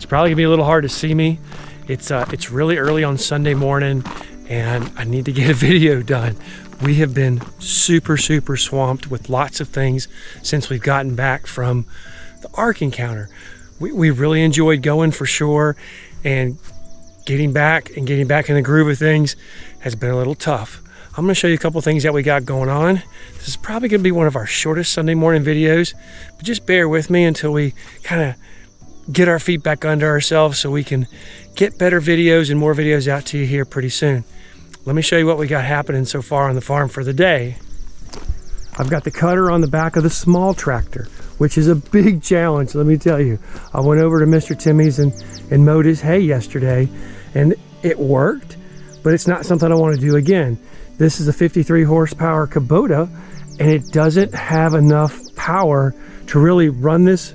probably gonna be a little hard to see me. It's really early on Sunday morning and I need to get a video done. We have been super swamped with lots of things since we've gotten back from the Ark encounter. We really enjoyed going for sure, and getting back in the groove of things has been a little tough. I'm gonna show you a couple things that we got going on. This is probably gonna be one of our shortest Sunday morning videos, but just bear with me until we kind of get our feet back under ourselves so we can get better videos and more videos out to you here pretty soon. Let me show you what we got happening so far on the farm for the day. I've got the cutter on the back of the small tractor, which is a big challenge, let me tell you. I went over to Mr. Timmy's and mowed his hay yesterday, and it worked, but it's not something I want to do again. This is a 53 horsepower Kubota, and it doesn't have enough power to really run this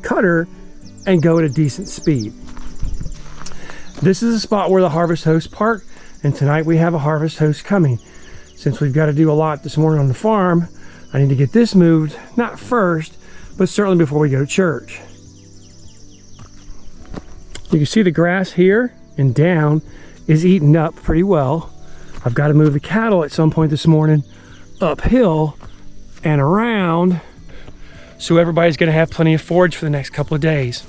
cutter and go at a decent speed. This is a spot where the harvest hosts park, and tonight we have a harvest host coming. Since we've got to do a lot this morning on the farm, I need to get this moved, not first, but certainly before we go to church. You can see the grass here and down is eaten up pretty well. I've got to move the cattle at some point this morning uphill and around, so everybody's going to have plenty of forage for the next couple of days.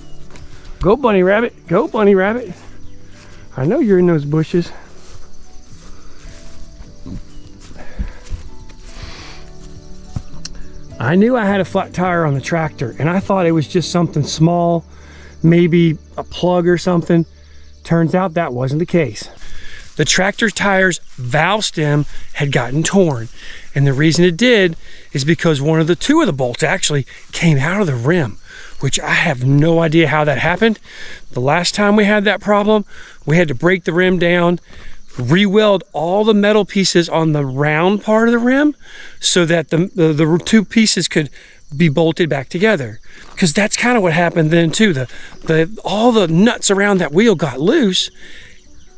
Go bunny rabbit, go bunny rabbit. I know you're in those bushes. I knew I had a flat tire on the tractor, and I thought it was just something small, maybe a plug or something. Turns out that wasn't the case. The tractor tire's valve stem had gotten torn, and the reason it did is because two of the bolts actually came out of the rim, which I have no idea how that happened. The last time we had that problem, we had to break the rim down, re-weld all the metal pieces on the round part of the rim so that the two pieces could be bolted back together, because that's kind of what happened then too. All the nuts around that wheel got loose,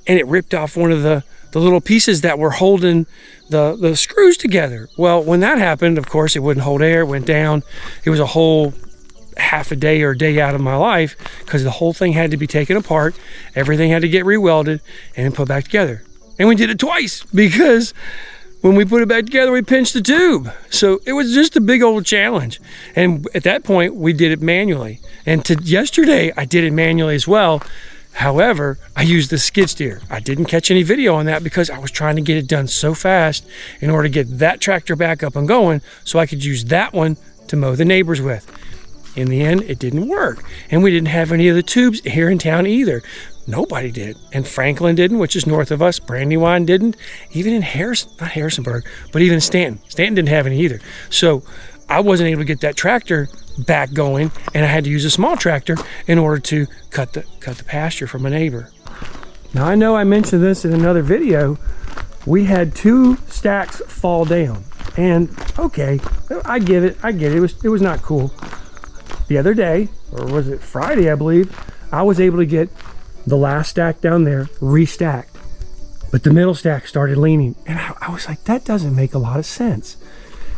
and it ripped off one of the little pieces that were holding the screws together. Well, when that happened, of course, it wouldn't hold air, it went down. It was a whole half a day or a day out of my life, because the whole thing had to be taken apart, everything had to get re-welded and put back together. And we did it twice, because when we put it back together, we pinched the tube. So it was just a big old challenge. And at that point, we did it manually. And yesterday, I did it manually as well. However, I used the skid steer. I didn't catch any video on that because I was trying to get it done so fast in order to get that tractor back up and going so I could use that one to mow the neighbors with. In the end, it didn't work. And we didn't have any of the tubes here in town either. Nobody did. And Franklin didn't, which is north of us. Brandywine didn't. Even in not Harrisonburg, but even in Stanton. Stanton didn't have any either. So I wasn't able to get that tractor back going, and I had to use a small tractor in order to cut the pasture from a neighbor. Now, I know I mentioned this in another video. We had 2 stacks fall down. And okay, I get it. It was not cool. The other day, or was it Friday, I believe, I was able to get the last stack down there restacked, but the middle stack started leaning, and I was like, that doesn't make a lot of sense.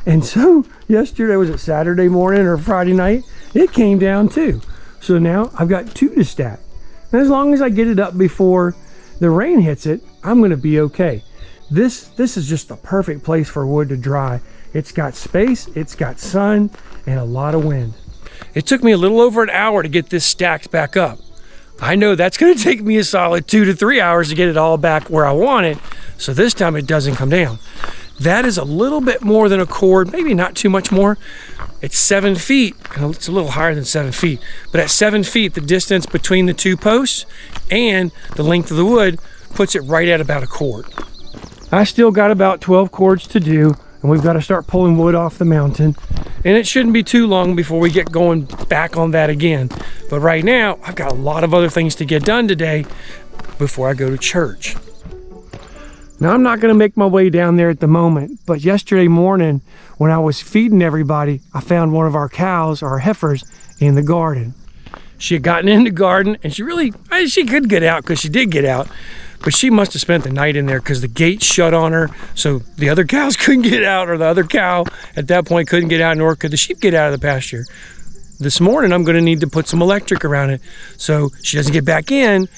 And so yesterday, was it Saturday morning or Friday night, it came down too. So now I've got 2 to stack, and as long as I get it up before the rain hits it, I'm going to be okay. This is just the perfect place for wood to dry. It's got space, it's got sun, and a lot of wind. It took me a little over an hour to get this stacked back up. I know that's going to take me a solid 2 to 3 hours to get it all back where I want it, so this time it doesn't come down. That is a little bit more than a cord, maybe not too much more. It's 7 feet, and it's a little higher than 7 feet, but at 7 feet, the distance between the 2 posts and the length of the wood puts it right at about a cord. I still got about 12 cords to do, and we've got to start pulling wood off the mountain. And it shouldn't be too long before we get going back on that again. But right now, I've got a lot of other things to get done today before I go to church. Now, I'm not going to make my way down there at the moment, but yesterday morning when I was feeding everybody, I found one of our cows, our heifers, in the garden. She had gotten in the garden, and she could get out, because she did get out. But she must have spent the night in there, because the gate shut on her, so the other cows couldn't get out, or the other cow at that point couldn't get out, nor could the sheep get out of the pasture. this morning I'm going to need to put some electric around it so she doesn't get back in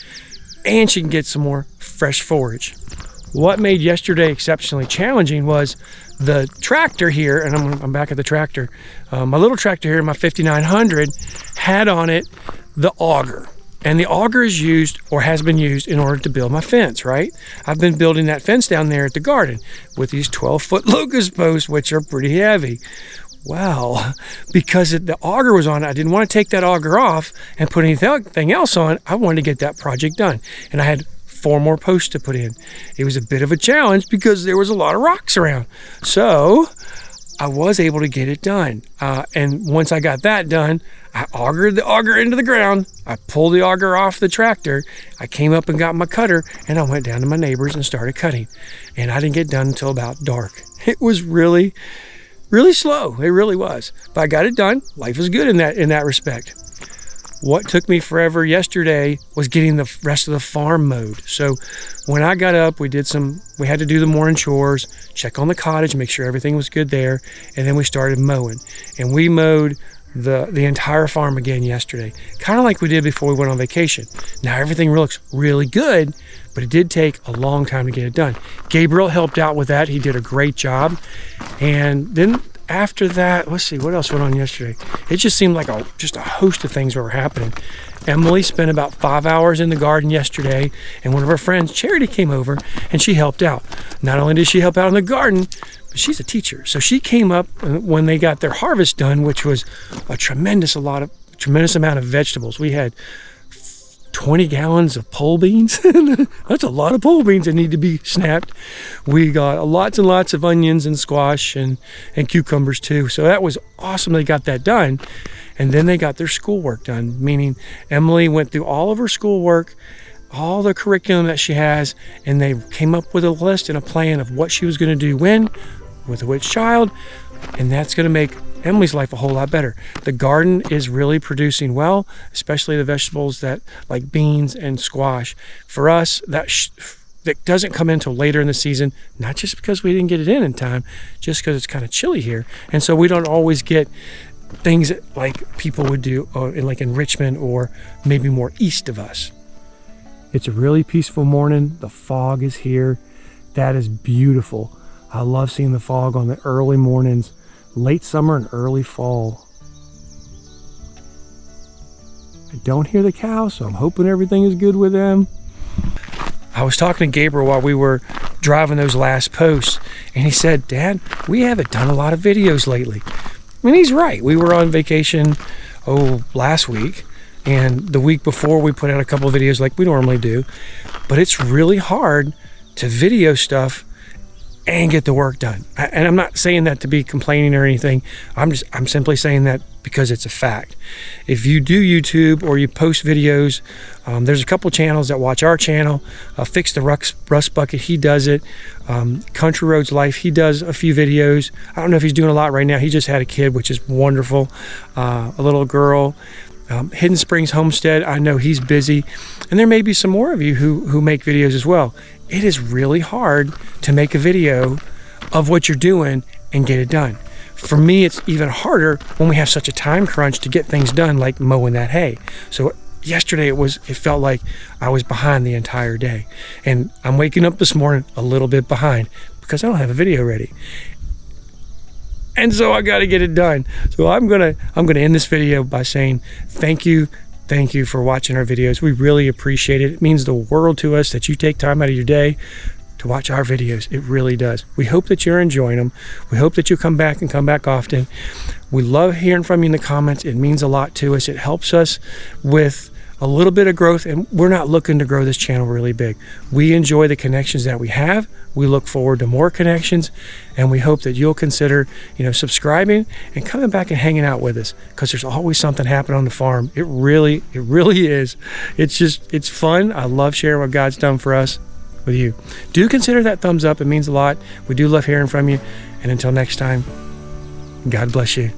and she can get some more fresh forage. What made yesterday exceptionally challenging was the tractor here, and I'm back at the tractor. My little tractor here, my 5900, had on it the auger. And the auger is used, or has been used, in order to build my fence, right? I've been building that fence down there at the garden with these 12-foot locust posts, which are pretty heavy. Well, because the auger was on it, I didn't want to take that auger off and put anything else on. I wanted to get that project done. And I had 4 more posts to put in. It was a bit of a challenge because there was a lot of rocks around. So I was able to get it done. And once I got that done, I augered the auger into the ground. I pulled the auger off the tractor. I came up and got my cutter, and I went down to my neighbors and started cutting. And I didn't get done until about dark. It was really slow. It really was. But I got it done. Life is good in that respect. What took me forever yesterday was getting the rest of the farm mowed. So when I got up, we had to do the morning chores, check on the cottage, make sure everything was good there, and then we started mowing. And we mowed the entire farm again yesterday, kind of like we did before we went on vacation. Now everything looks really good, but it did take a long time to get it done. Gabriel helped out with that. He did a great job. And then after that, let's see, what else went on yesterday? It just seemed like just a host of things were happening. Emily spent about 5 hours in the garden yesterday, and one of her friends, Charity, came over and she helped out. Not only did she help out in the garden, but she's a teacher. So she came up when they got their harvest done, which was a tremendous amount of vegetables. We had 20 gallons of pole beans. That's a lot of pole beans that need to be snapped. We got lots and lots of onions and squash and cucumbers too. So that was awesome. They got that done. And then they got their schoolwork done, meaning Emily went through all of her schoolwork, all the curriculum that she has, and they came up with a list and a plan of what she was going to do when, with which child, and that's going to make Emily's life a whole lot better. The garden is really producing well, especially the vegetables that like beans and squash. For us, that doesn't come in until later in the season, not just because we didn't get it in time, just because it's kind of chilly here. And so we don't always get things like people would do like in Richmond or maybe more east of us. It's a really peaceful morning. The fog is here. That is beautiful. I love seeing the fog on the early mornings, late summer and early fall. I don't hear the cows, so I'm hoping everything is good with them. I was talking to Gabriel while we were driving those last posts, and he said, "Dad, we haven't done a lot of videos lately." I mean, he's right. We were on vacation, last week, and the week before we put out a couple of videos like we normally do, but it's really hard to video stuff and get the work done. And I'm not saying that to be complaining or anything. I'm simply saying that because it's a fact. If you do YouTube or you post videos, there's a couple channels that watch our channel. Fix the Rust Bucket, he does it. Country Roads Life, he does a few videos. I don't know if he's doing a lot right now. He just had a kid, which is wonderful. A little girl. Hidden Springs Homestead, I know he's busy. And there may be some more of you who make videos as well. It is really hard to make a video of what you're doing and get it done. For me, it's even harder when we have such a time crunch to get things done, like mowing that hay. So yesterday it felt like I was behind the entire day. And I'm waking up this morning a little bit behind because I don't have a video ready. And so I got to get it done. So I'm gonna end this video by saying thank you for watching our videos. We really appreciate it. It means the world to us that you take time out of your day to watch our videos. It really does. We hope that you're enjoying them. We hope that you come back often. We love hearing from you in the comments. It means a lot to us. It helps us with a little bit of growth, and we're not looking to grow this channel really big. We enjoy the connections that we have. We look forward to more connections, and we hope that you'll consider, subscribing and coming back and hanging out with us, because there's always something happening on the farm. It really is. It's fun. I love sharing what God's done for us with you. Do consider that thumbs up. It means a lot. We do love hearing from you. And until next time, God bless you.